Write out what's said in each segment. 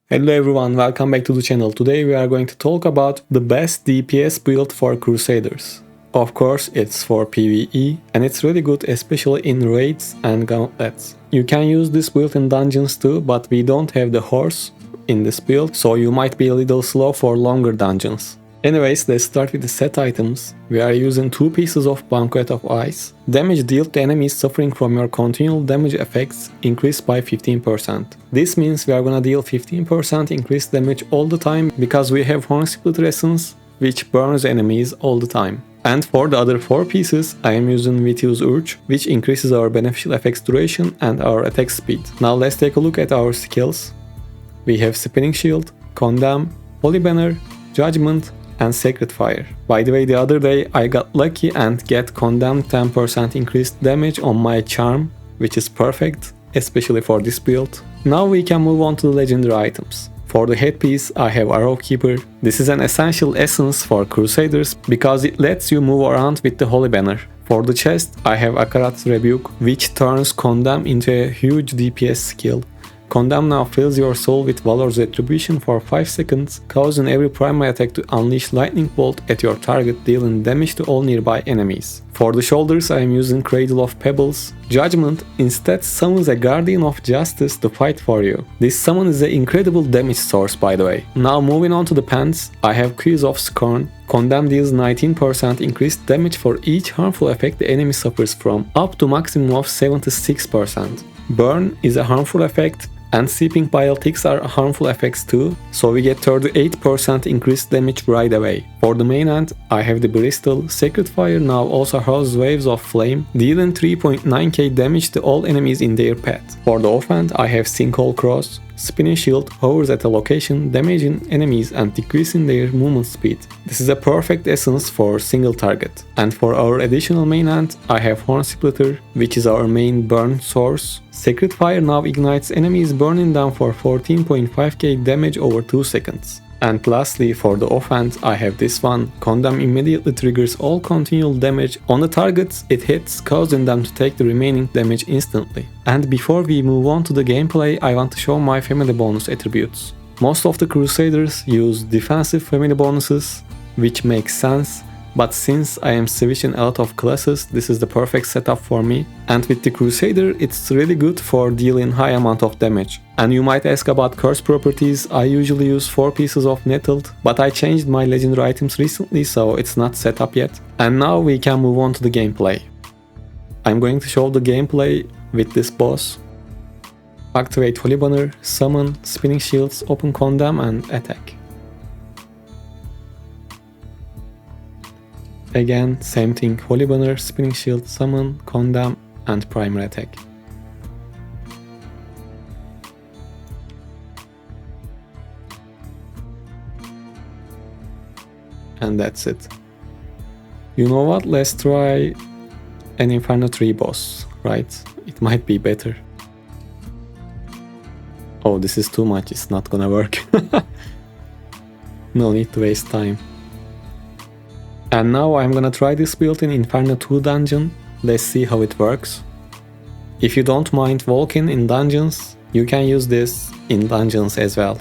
Hello everyone, welcome back to the channel. Today we are going to talk about the best DPS build for Crusaders. Of course, it's for PvE and it's really good, especially in raids and gauntlets. You can use this build in dungeons too, but we don't have the horse in this build, so you might be a little slow for longer dungeons. Anyways, let's start with the set items. We are using 2 pieces of Banquet of Ice. Damage dealt to enemies suffering from your continual damage effects increased by 15%. This means we are gonna deal 15% increased damage all the time because we have Horn Splitter Essence, which burns enemies all the time. And for the other 4 pieces, I am using Vitius Urge, which increases our beneficial effects duration and our attack speed. Now let's take a look at our skills. We have Spinning Shield, Condemn, Holy Banner, Judgement, and Sacred Fire. By the way, the other day I got lucky and get Condemned 10% increased damage on my charm, which is perfect, especially for this build. Now we can move on to the legendary items. For the headpiece, I have Arrow Keeper. This is an essential essence for Crusaders because it lets you move around with the Holy Banner. For the chest, I have Akarat's Rebuke, which turns Condemn into a huge DPS skill. Condemn now fills your soul with Valor's Retribution for 5 seconds, causing every primary attack to unleash Lightning Bolt at your target, dealing damage to all nearby enemies. For the shoulders, I am using Cradle of Pebbles. Judgement instead summons a Guardian of Justice to fight for you. This summon is an incredible damage source, by the way. Now moving on to the pants, I have Quiz of Scorn. Condemn deals 19% increased damage for each harmful effect the enemy suffers from, up to maximum of 76%. Burn is a harmful effect, and Seeping Bile ticks are harmful effects too, so we get 38% increased damage right away. For the main end, I have the Bristol. Sacred Fire now also has Waves of Flame, dealing 3.9k damage to all enemies in their path. For the offhand, I have Sinkhole Cross. Spinning Shield hovers at a location, damaging enemies and decreasing their movement speed. This is a perfect essence for single target. And for our additional main hand, I have Horn Splitter, which is our main burn source. Sacred Fire now ignites enemies, burning them for 14.5k damage over 2 seconds. And lastly, for the offhand, I have this one. Condemn immediately triggers all continual damage on the targets it hits, causing them to take the remaining damage instantly. And before we move on to the gameplay, I want to show my family bonus attributes. Most of the Crusaders use defensive family bonuses, which makes sense, but since I am switching a lot of classes, this is the perfect setup for me. And with the Crusader, it's really good for dealing high amount of damage. And you might ask about curse properties. I usually use 4 pieces of Nettled, but I changed my legendary items recently, so it's not set up yet. And now we can move on to the gameplay. I'm going to show the gameplay with this boss. Activate Holy Banner, Summon, Spinning Shields, Open Condemn, and Attack. Again, same thing, Holy Banner, Spinning Shield, Summon, Condemn, and Primary Attack. And that's it. You know what, let's try an Inferno 3 boss, right? It might be better. Oh, this is too much, it's not gonna work. No need to waste time. And now I'm gonna try this build in Inferno 2 dungeon. Let's see how it works. If you don't mind walking in dungeons, you can use this in dungeons as well.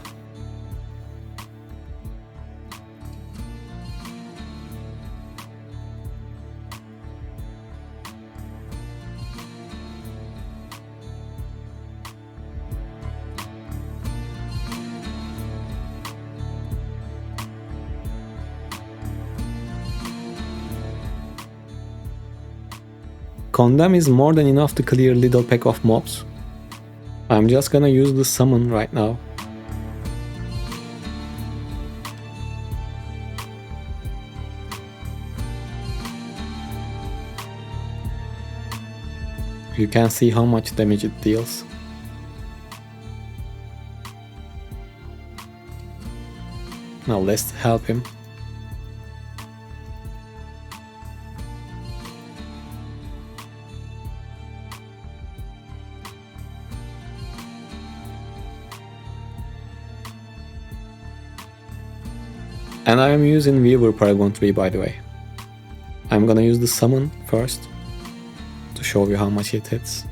Condemn is more than enough to clear little pack of mobs. I'm just gonna use the summon right now. You can see how much damage it deals. Now let's help him. And I am using Weaver Paragon 3, by the way. I'm gonna use the summon first to show you how much it hits.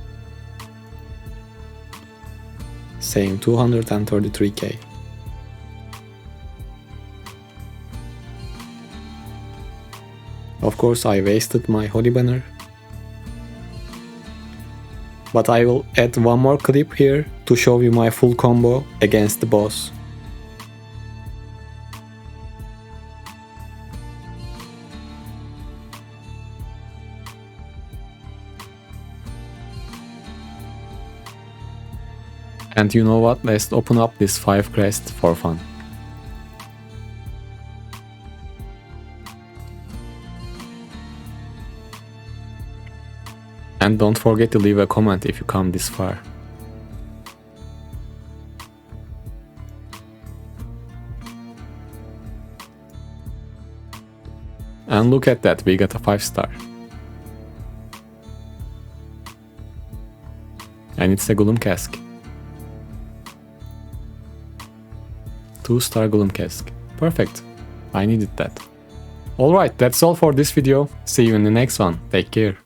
Same 233k. Of course I wasted my holy banner. But I will add one more clip here to show you my full combo against the boss. And you know what, let's open up this 5 crest for fun. And don't forget to leave a comment if you come this far. And look at that, we got a 5-star. And it's a Golem Cask. 2-star Golem Cask. Perfect. I needed that. Alright, that's all for this video. See you in the next one. Take care.